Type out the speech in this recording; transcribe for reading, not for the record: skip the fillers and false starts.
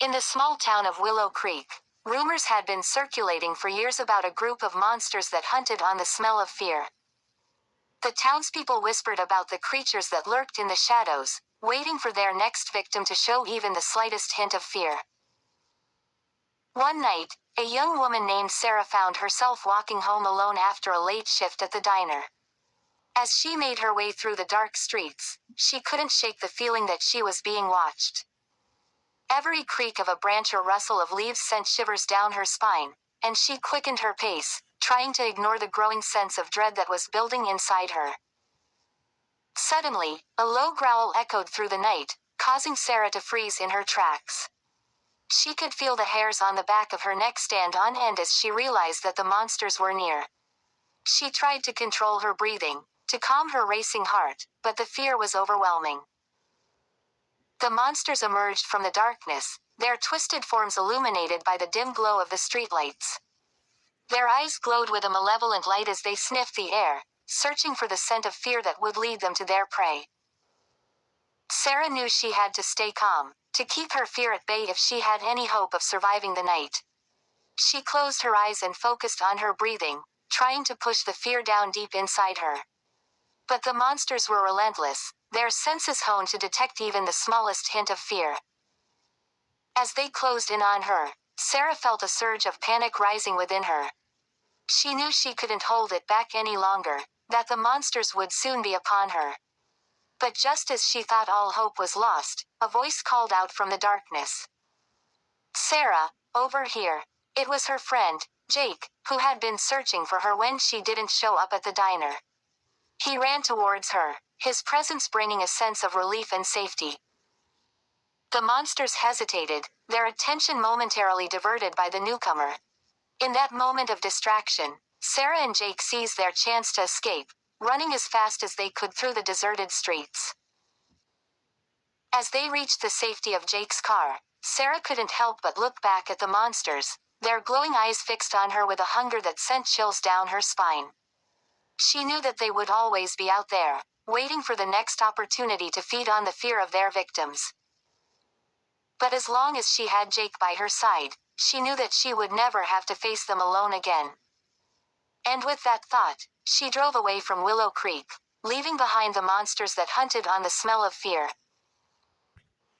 In the small town of Willow Creek, rumors had been circulating for years about a group of monsters that hunted on the smell of fear. The townspeople whispered about the creatures that lurked in the shadows, waiting for their next victim to show even the slightest hint of fear. One night, a young woman named Sarah found herself walking home alone after a late shift at the diner. As she made her way through the dark streets, she couldn't shake the feeling that she was being watched. Every creak of a branch or rustle of leaves sent shivers down her spine, and she quickened her pace, trying to ignore the growing sense of dread that was building inside her. Suddenly, a low growl echoed through the night, causing Sarah to freeze in her tracks. She could feel the hairs on the back of her neck stand on end as she realized that the monsters were near. She tried to control her breathing, to calm her racing heart, but the fear was overwhelming. The monsters emerged from the darkness, their twisted forms illuminated by the dim glow of the streetlights. Their eyes glowed with a malevolent light as they sniffed the air, searching for the scent of fear that would lead them to their prey. Sarah knew she had to stay calm, to keep her fear at bay if she had any hope of surviving the night. She closed her eyes and focused on her breathing, trying to push the fear down deep inside her. But the monsters were relentless, their senses honed to detect even the smallest hint of fear. As they closed in on her, Sarah felt a surge of panic rising within her. She knew she couldn't hold it back any longer, that the monsters would soon be upon her. But just as she thought all hope was lost, a voice called out from the darkness. "Sarah, over here." It was her friend, Jake, who had been searching for her when she didn't show up at the diner. He ran towards her, his presence bringing a sense of relief and safety. The monsters hesitated, their attention momentarily diverted by the newcomer. In that moment of distraction, Sarah and Jake seized their chance to escape, running as fast as they could through the deserted streets. As they reached the safety of Jake's car, Sarah couldn't help but look back at the monsters, their glowing eyes fixed on her with a hunger that sent chills down her spine. She knew that they would always be out there, waiting for the next opportunity to feed on the fear of their victims. But as long as she had Jake by her side, she knew that she would never have to face them alone again. And with that thought, she drove away from Willow Creek, leaving behind the monsters that hunted on the smell of fear.